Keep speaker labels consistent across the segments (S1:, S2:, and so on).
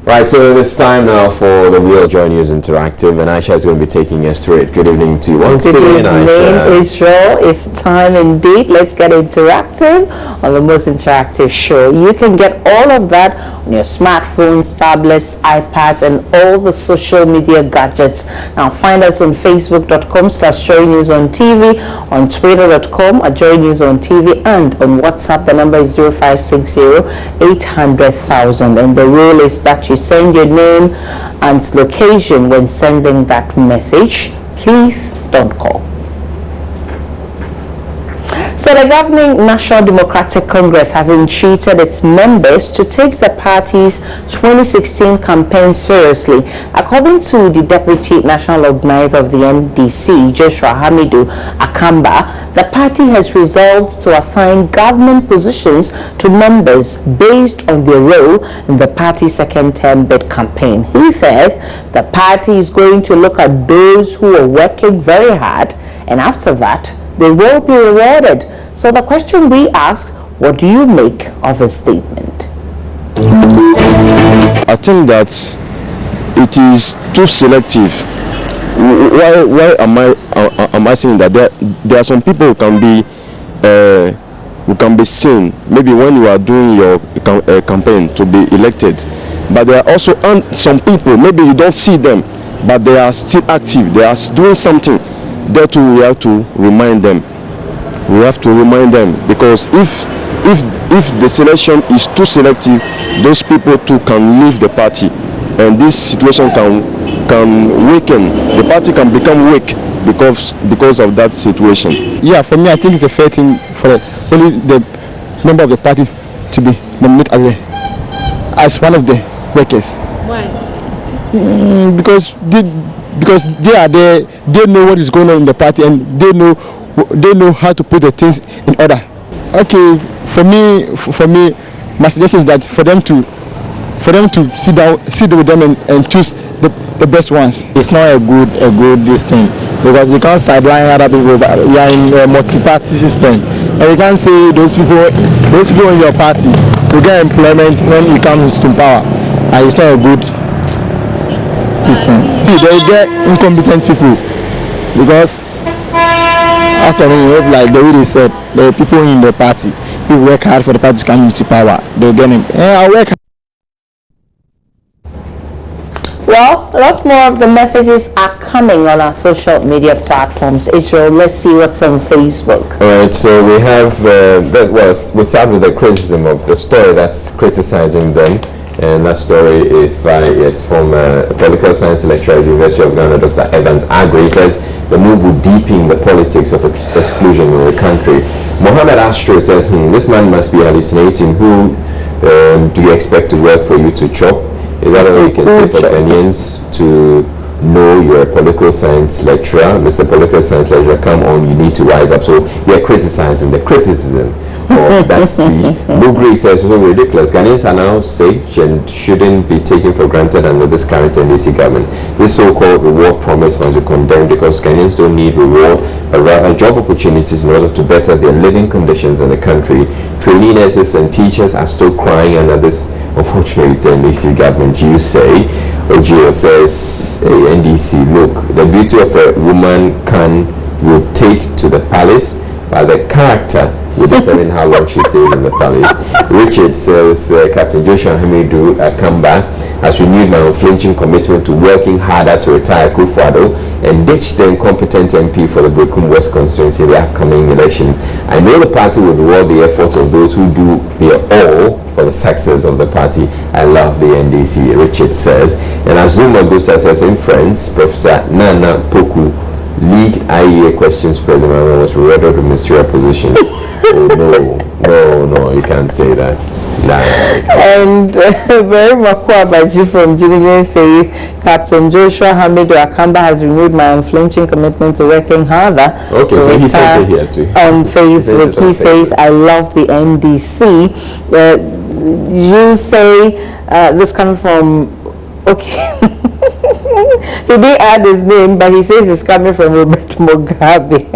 S1: Right, so it's time now for the Real Joy News Interactive, and Aisha is going to be taking us through it. Good evening to you once again, Aisha.
S2: Good evening, Israel. It's time indeed. Let's get interactive on the most interactive show. You can get all of that on your smartphones, tablets, iPads, and all the social media gadgets. Now find us on facebook.com/joynewsontv, on twitter.com/joynewsontv, and on WhatsApp. The number is 0560-800,000, and the rule is that you send your name and location when sending that message. Please don't call. So the governing National Democratic Congress has entreated its members to take the party's 2016 campaign seriously. According to the Deputy National Organizer of the NDC, Joshua Hamidu Akamba, the party has resolved to assign government positions to members based on their role in the party's second-term bid campaign. He said the party is going to look at those who are working very hard, and after that, they will be rewarded. So the question we asked, what do you make of his statement?
S3: I think that it is too selective. Why am I saying that? There are some people who can be seen maybe when you are doing your campaign to be elected, but there are also some people maybe you don't see them, but they are still active. They are doing something. That too, we have to remind them. We have to remind them, because if the selection is too selective, those people too can leave the party, and this situation can weaken. The party can become weak because of that situation.
S4: Yeah, for me, I think it's a fair thing for only the member of the party to be nominated as one of the workers.
S5: Why?
S4: Because they are there, they know what is going on in the party, and they know how to put the things in order. Okay, for me, my suggestion is that for them to sit with them and choose the best ones.
S6: It's not a good this thing, because you can't start lying other people. We are in a multi-party system, and you can't say those people in your party will get employment when it comes to power. And it's not a good system. They will get incompetent people, because as for me, like the way they said, the people in the party who work hard for the party to come into power, they'll get them. I work hard.
S2: Well, a lot more of the messages are coming on our social media platforms. Israel, let's see what's on Facebook.
S1: All right, so we have, we'll start with the criticism of the story that's criticizing them. And that story is from a political science lecturer at the University of Ghana, Dr. Evans Agri. He says the move would deepen the politics of exclusion in the country. Mohammed Astro says, this man must be hallucinating. Who do you expect to work for you to chop? Is that all you can say for Ghanaians to know you're a political science lecturer? Mr. Political Science Lecturer, come on, you need to rise up. So you're criticizing the criticism of that speech. Mugri says, ridiculous. Ghanaians are now safe and shouldn't be taken for granted under this current NDC government. This so-called reward promise must be condemned, because Ghanaians don't need reward, but rather job opportunities in order to better their living conditions in the country. Trainee nurses and teachers are still crying under this unfortunate NDC government, you say. Ojio says, hey, NDC, look, the beauty of a woman will take to the palace, but the character will determine how long she stays in the palace. Richard says, Captain Joshua Hamidu Akamba has renewed my unflinching commitment to working harder to retire Kufuado and ditch the incompetent MP for the Brokum West constituency in the upcoming elections. I know the party will reward the efforts of those who do their all for the success of the party. I love the NDC, Richard says. And Azuma Gusta says, in friends, Professor Nana Poku, League IEA questions President was rewarded with ministerial positions. Oh, no, you can't say that. Nah.
S2: And Very Makwabaji from Jinigin says, Captain Joshua Hamidu Akamba has renewed my unflinching commitment to working harder.
S1: Okay, so he says it here too.
S2: On Facebook, he says, I love the NDC. You say, this coming from, okay. He didn't add his name, but he says it's coming from Robert Mugabe.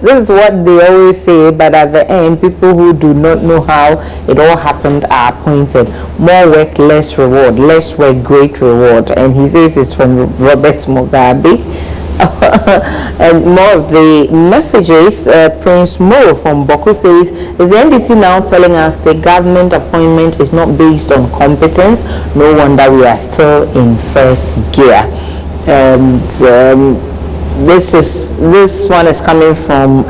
S2: This is what they always say, but at the end, people who do not know how it all happened are appointed. More work, less reward. Less work, great reward. And he says it's from Robert Mugabe. And more of the messages. Prince Mo from Boko says, is the NDC now telling us the government appointment is not based on competence? No wonder we are still in first gear. This one is coming from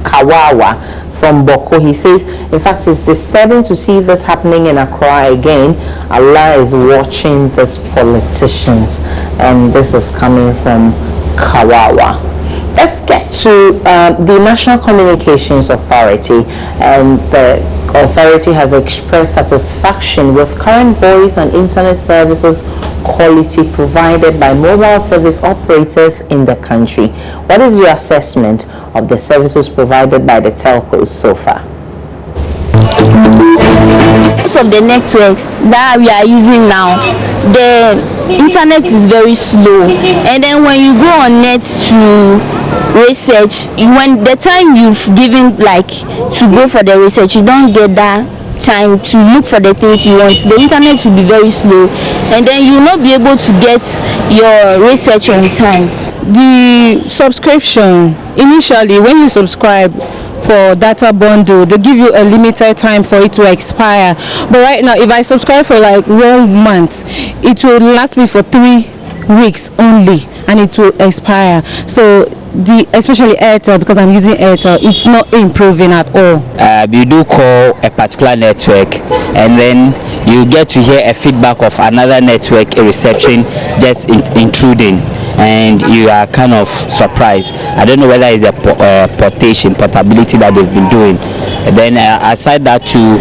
S2: Kawawa from Boko. He says, in fact, it's disturbing to see this happening in Accra again. Allah is watching these politicians. And this is coming from Kawawa. Let's get to the National Communications Authority. And the authority has expressed satisfaction with current voice and internet services quality provided by mobile service operators in the country. What is your assessment of the services provided by the telcos so far?
S5: Most of the networks that we are using now, the internet is very slow, and then when you go on net to research, when the time you've given like to go for the research, you don't get that time to look for the things you want. The internet will be very slow, and then you will not be able to get your research on time.
S7: The subscription, initially when you subscribe for data bundle, they give you a limited time for it to expire, but right now if I subscribe for like 1 month, it will last me for 3 weeks only and it will expire. So especially Airtel, because I'm using Airtel, it's not improving at all.
S8: You do call a particular network and then you get to hear a feedback of another network reception just intruding, and you are kind of surprised. I don't know whether it's the portability that they've been doing. And then aside that too,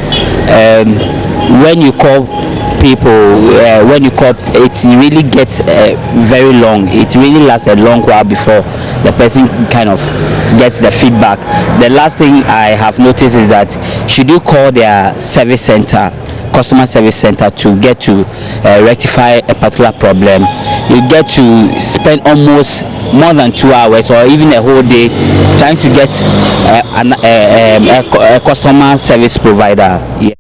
S8: when you call people, it really gets very long. It really lasts a long while before the person kind of gets the feedback. The last thing I have noticed is that should you call their service center, customer service center, to get to rectify a particular problem, you get to spend almost more than 2 hours or even a whole day trying to get a customer service provider. Yeah.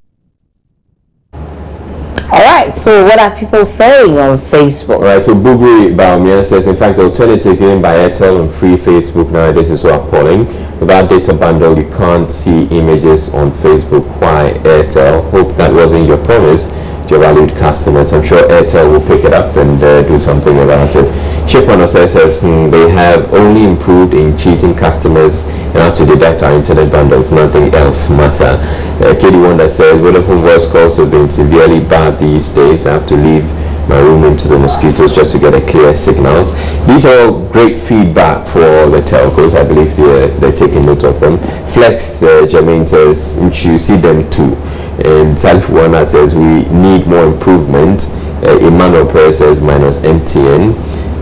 S2: Alright, so what are people saying on Facebook?
S1: Right, so Bugri Baumia says, in fact, the alternative given by Airtel on free Facebook nowadays is so appalling. Without data bundle, you can't see images on Facebook. Why Airtel? Hope that wasn't your promise to your valued customers. I'm sure Airtel will pick it up and do something about it. Shipman says they have only improved in cheating customers and how to deduct our internet bundles, nothing else. Massa. Katie Wonder says, Vodafone voice calls have been severely bad these days. I have to leave my room into the mosquitoes just to get a clear signals. These are all great feedback for the telcos. I believe they're taking note of them. Flex Jermaine says, you see them too. And Salif Wana says, we need more improvement. Emmanuel Perez says, minus MTN.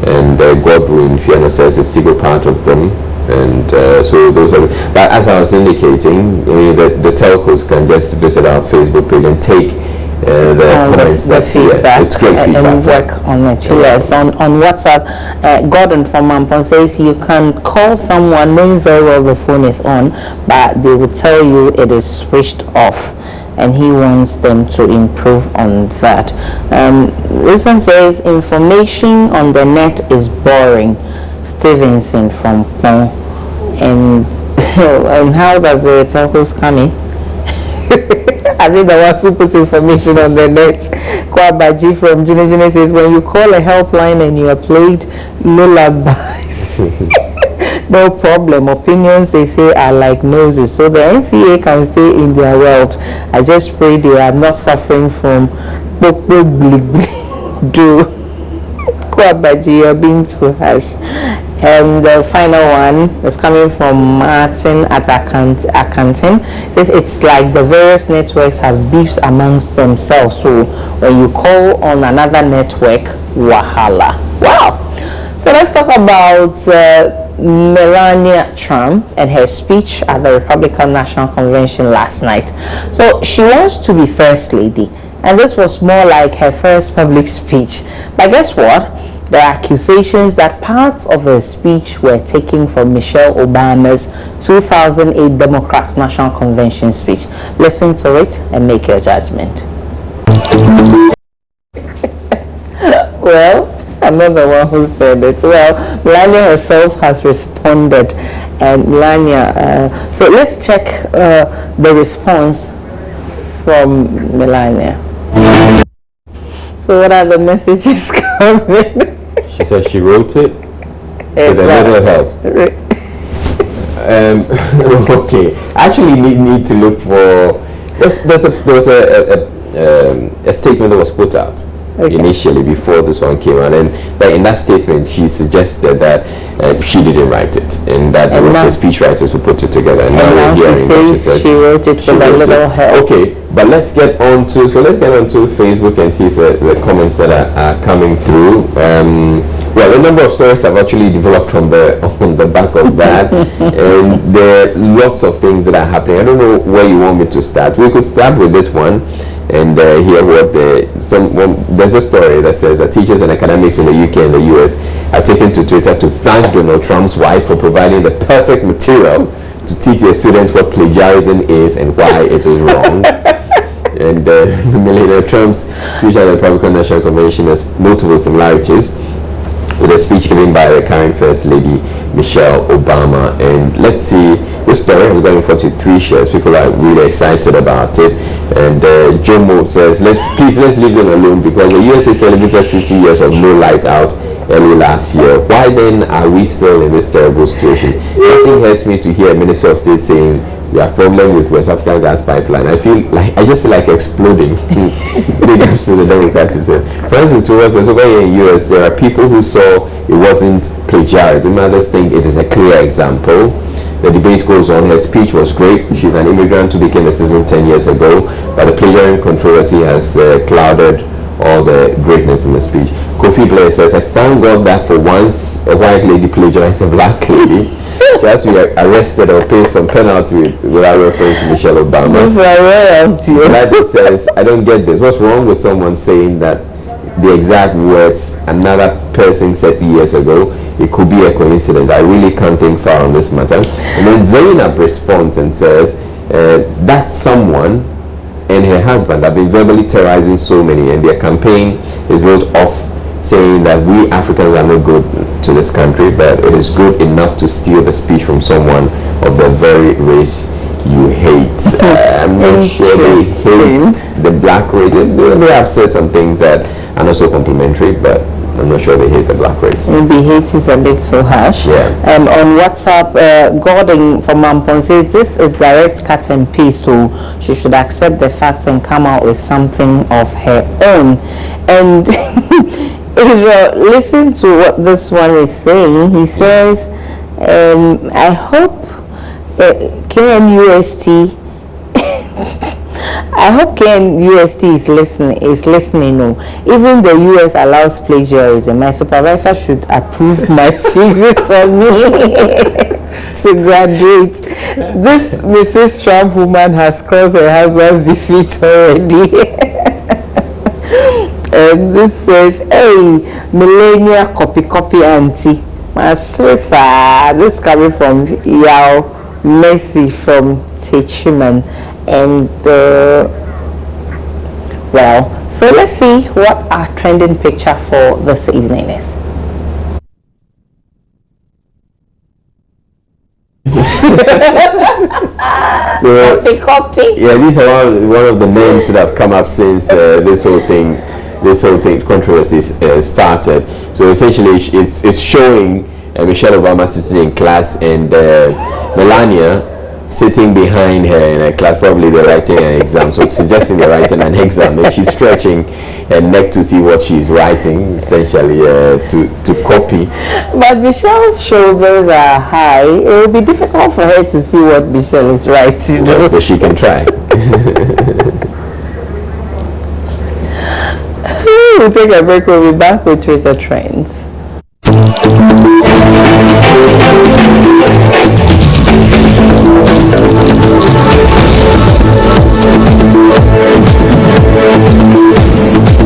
S1: And Godwin Fiona says, it's still part of them. And so those are, but as I was indicating, the telcos can just visit our Facebook page and take the comments,
S2: the feedback,
S1: it's great feedback,
S2: and work on it. Yes, on WhatsApp, Gordon from Mampon says you can call someone knowing very well the phone is on, but they will tell you it is switched off, and he wants them to improve on that. This one says information on the net is boring. Stevenson from Pong. And how does the telcos come in? I think the ones who put information on the net. Kwabaji from Jine says, when you call a helpline and you are played lullabies, no problem. Opinions, they say, are like noses, so the NCA can stay in their world. I just pray they are not suffering from do. Kwabaji, you're being too harsh. And the final one is coming from Martin at Akantin. It says it's like the various networks have beefs amongst themselves. So when you call on another network, wahala. Wow. So let's talk about Melania Trump and her speech at the Republican National Convention last night. So she wants to be First Lady. and this was more like her first public speech. But guess what? There are accusations that parts of her speech were taken from Michelle Obama's 2008 Democrats National Convention speech. Listen to it and make your judgment. Well, I'm not the one who said it. Well, Melania herself has responded. And Melania, so let's check the response from Melania. So what are the messages coming?
S1: She said she wrote it with a little help. Okay, actually need to look for. There was a statement that was put out initially before this one came out, and in that statement she suggested that she didn't write it, and that it was the speechwriters who put it together. And now we're hearing that she said
S2: she wrote it with a little help.
S1: Okay, but let's get on to Facebook and see the comments that are coming through. Well, a number of stories have actually developed on the back of that, and there are lots of things that are happening. I don't know where you want me to start. We could start with this one and hear what there's a story that says that teachers and academics in the UK and the US are taken to Twitter to thank Donald Trump's wife for providing the perfect material to teach their students what plagiarism is and why it is wrong. And Melania Trump's speech at the Republican National Convention has multiple similarities with a speech given by the current First Lady Michelle Obama. And let's see, this story has gotten 43 shares. People are really excited about it. And Jomo says, let's leave them alone, because the USA celebrated 50 years of no light out early last year. Why then are we still in this terrible situation? Nothing hurts me to hear a Minister of State saying we have problem with West African gas pipeline. I just feel like exploding. When it comes to the Democrats, for instance, towards us over here in the US, there are people who saw it wasn't plagiarism. Others think it is a clear example. The debate goes on. Her speech was great. She's an immigrant who became a citizen 10 years ago, but the plagiarism controversy has clouded all the greatness in the speech. Kofi Blair says, I thank God that for once a white lady plagiarized a black lady. She has to be arrested or pay some penalty without reference to Michelle Obama. That says, I don't get this. What's wrong with someone saying that the exact words another person said years ago? It could be a coincidence. I really can't think far on this matter. And then Zainab responds and says, that someone and her husband have been verbally terrorizing so many, and their campaign is built off saying that we Africans are not good to this country, but it is good enough to steal the speech from someone of the very race you hate. I'm not sure they hate the black race. They have said some things that are not so complimentary, but I'm not sure they hate the black race.
S2: Maybe hate is a bit so harsh.
S1: Yeah.
S2: On WhatsApp, Gordon from Mampon says this is direct cut and paste, so she should accept the facts and come out with something of her own. And Israel, listen to what this one is saying. He says, I hope KNUST I hope KNUST is listening. No, even the US allows plagiarism. My supervisor should approve my thesis for me to graduate. This Mrs. Trump woman has caused her husband's defeat already. And this says, hey, Melania copy auntie. My sister, this coming from Yao Messi from Techiman. And well, so let's see what our trending picture for this evening is. So, copy.
S1: Yeah, these are one of the names that have come up since this whole thing controversy started. So essentially, it's showing Michelle Obama sitting in class and Melania sitting behind her in a class. Probably they're writing an exam, so it's suggesting they're writing an exam, and she's stretching her neck to see what she's writing, essentially to copy.
S2: But Michelle's shoulders are high. It will be difficult for her to see what Michelle is writing.
S1: Well, but she can try.
S2: We'll take a break. We'll be back with Twitter trends.